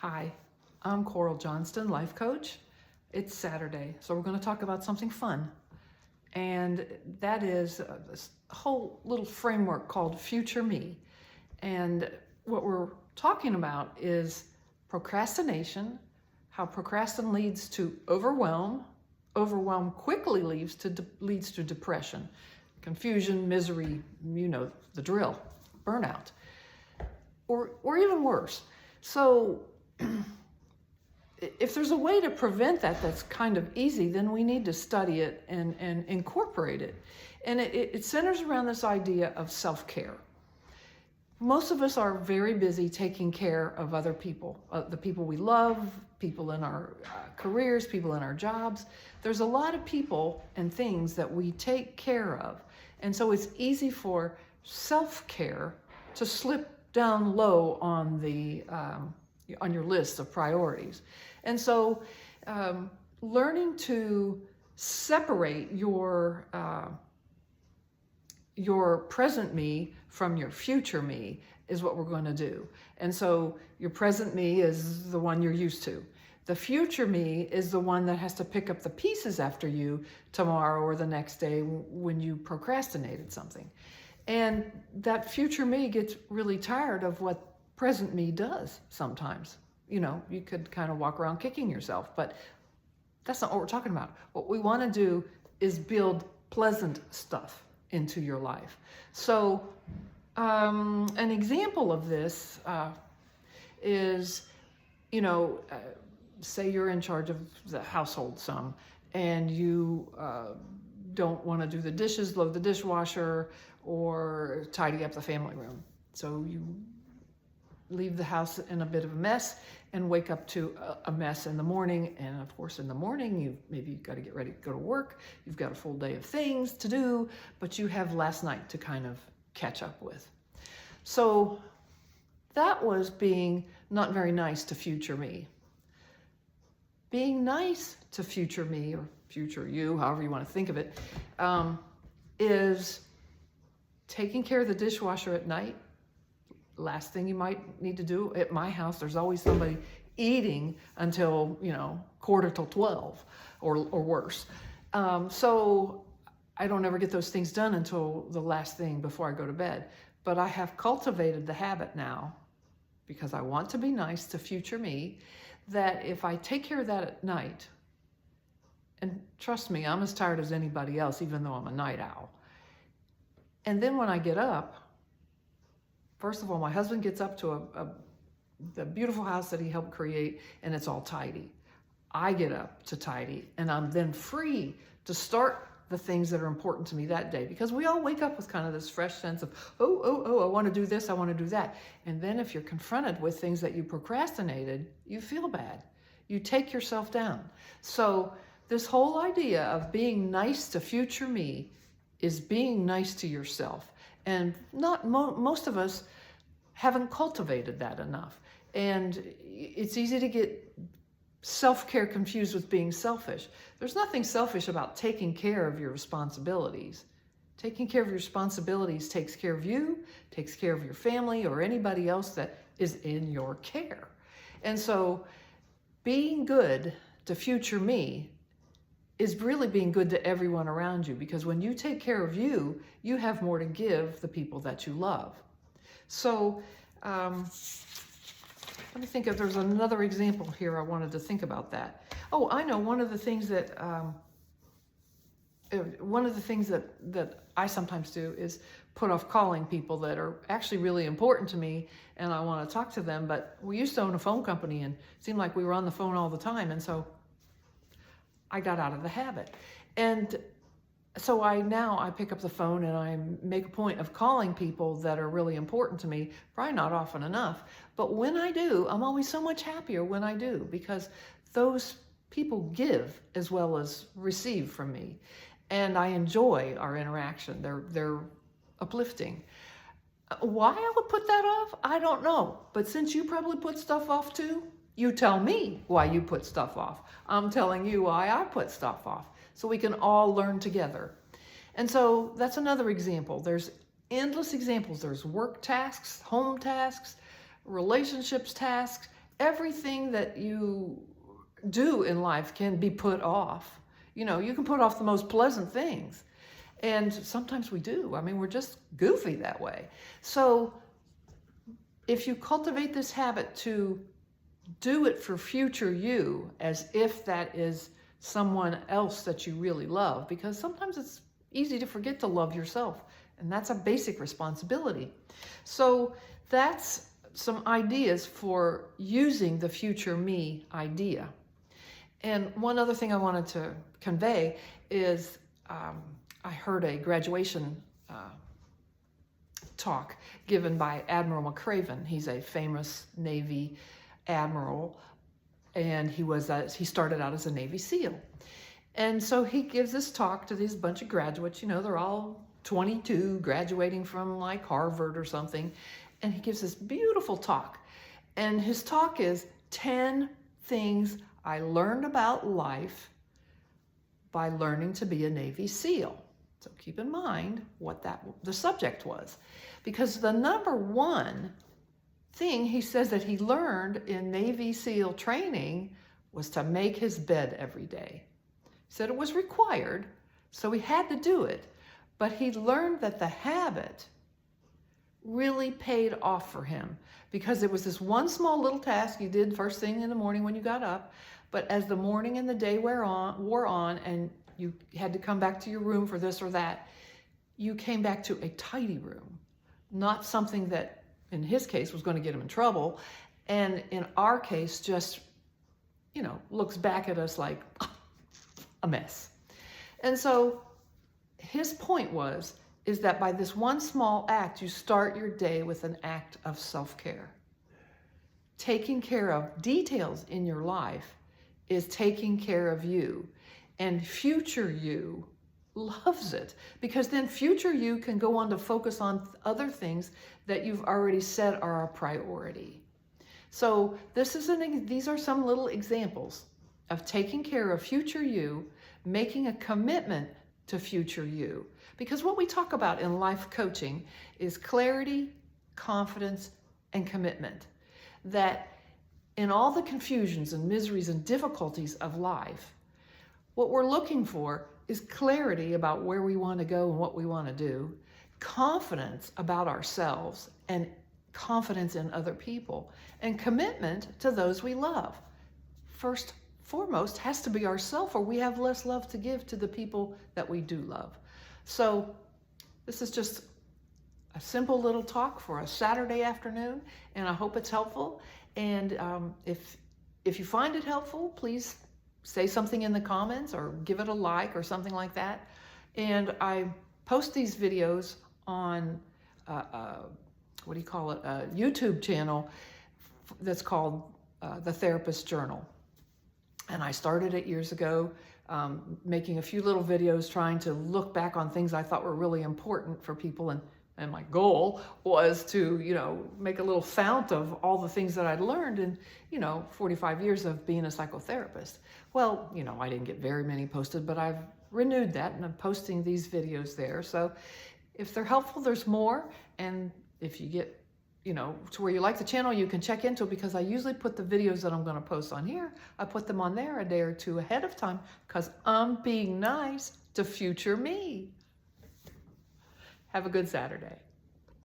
Hi, I'm Coral Johnston, life coach. It's Saturday, so we're going to talk about something fun. And that is this whole little framework called Future Me. And what we're talking about is procrastination, how procrastination leads to overwhelm. Overwhelm quickly leads to depression, confusion, misery, you know the drill, burnout, or even worse. So if there's a way to prevent that that's kind of easy, then we need to study it and incorporate it. And it centers around this idea of self-care. Most of us are very busy taking care of other people, the people we love, people in our careers, people in our jobs. There's a lot of people and things that we take care of. And so it's easy for self-care to slip down low on on your list of priorities. And so learning to separate your present me from your future me is what we're going to do. And so your present me is the one you're used to. The future me is the one that has to pick up the pieces after you tomorrow or the next day when you procrastinated something. And that future me gets really tired of what present me does sometimes. You know, you could kind of walk around kicking yourself, but that's not what we're talking about. What we want to do is build pleasant stuff into your life. So an example of this is, say you're in charge of the household some, and you don't want to do the dishes, load the dishwasher, or tidy up the family room. So you leave the house in a bit of a mess and wake up to a mess in the morning. And of course, in the morning, you've got to get ready to go to work. You've got a full day of things to do, but you have last night to kind of catch up with. So that was being not very nice to future me. Being nice to future me, or future you, however you want to think of it, is taking care of the dishwasher at night. Last thing you might need to do at my house, there's always somebody eating until, 11:45 or worse. So I don't ever get those things done until the last thing before I go to bed. But I have cultivated the habit now, because I want to be nice to future me, that if I take care of that at night, and trust me, I'm as tired as anybody else, even though I'm a night owl. And then when I get up, first of all, my husband gets up to the beautiful house that he helped create, and it's all tidy. I get up to tidy, and I'm then free to start the things that are important to me that day, because we all wake up with kind of this fresh sense of, I want to do this, I want to do that. And then if you're confronted with things that you procrastinated, you feel bad. You take yourself down. So this whole idea of being nice to future me is being nice to yourself. And most of us haven't cultivated that enough. And it's easy to get self-care confused with being selfish. There's nothing selfish about taking care of your responsibilities. Taking care of your responsibilities takes care of you, takes care of your family, or anybody else that is in your care. And so being good to future me is really being good to everyone around you, because when you take care of you, you have more to give the people that you love. So let me think if there's another example here I wanted to think about that. Oh, I know one of the things that I sometimes do is put off calling people that are actually really important to me, and I want to talk to them. But we used to own a phone company, and it seemed like we were on the phone all the time, and so I got out of the habit. And so I pick up the phone and I make a point of calling people that are really important to me, probably not often enough. But when I do, I'm always so much happier when I do, because those people give as well as receive from me. And I enjoy our interaction. They're uplifting. Why I would put that off, I don't know. But since you probably put stuff off too, you tell me why you put stuff off. I'm telling you why I put stuff off, so we can all learn together. And so that's another example. There's endless examples. There's work tasks, home tasks, relationships tasks, everything that you do in life can be put off. You know, you can put off the most pleasant things. And sometimes we do. I mean, we're just goofy that way. So if you cultivate this habit to do it for future you, as if that is someone else that you really love, because sometimes it's easy to forget to love yourself, and that's a basic responsibility. So that's some ideas for using the future me idea. And one other thing I wanted to convey is I heard a graduation talk given by Admiral McCraven. He's a famous Navy admiral, and he started out as a Navy SEAL. And so he gives this talk to these bunch of graduates. You know, they're all 22, graduating from like Harvard or something. And he gives this beautiful talk. And his talk is 10 things I learned about life by learning to be a Navy SEAL. So keep in mind what the subject was. Because the number one thing he says that he learned in Navy SEAL training was to make his bed every day. He said it was required, so he had to do it. But he learned that the habit really paid off for him, because it was this one small little task you did first thing in the morning when you got up. But as the morning and the day wore on, and you had to come back to your room for this or that, you came back to a tidy room, not something that, in his case, was going to get him in trouble. And in our case, just, you know, looks back at us like a mess. And so his point is that by this one small act, you start your day with an act of self-care. Taking care of details in your life is taking care of you. And future you loves it, because then future you can go on to focus on other things that you've already said are a priority. So these are some little examples of taking care of future you, making a commitment to future you. Because what we talk about in life coaching is clarity, confidence, and commitment. That in all the confusions and miseries and difficulties of life, what we're looking for is clarity about where we want to go and what we want to do, confidence about ourselves, and confidence in other people, and commitment to those we love. First, foremost, has to be ourselves, or we have less love to give to the people that we do love. So this is just a simple little talk for a Saturday afternoon, and I hope it's helpful. And if you find it helpful, please say something in the comments or give it a like or something like that. And I post these videos on, a YouTube channel that's called The Therapist Journal. And I started it years ago, making a few little videos trying to look back on things I thought were really important for people. And my goal was to, you know, make a little fount of all the things that I'd learned in, 45 years of being a psychotherapist. Well, I didn't get very many posted, but I've renewed that and I'm posting these videos there. So if they're helpful, there's more. And if you get, to where you like the channel, you can check into it, because I usually put the videos that I'm going to post on here, I put them on there a day or two ahead of time, because I'm being nice to future me. Have a good Saturday.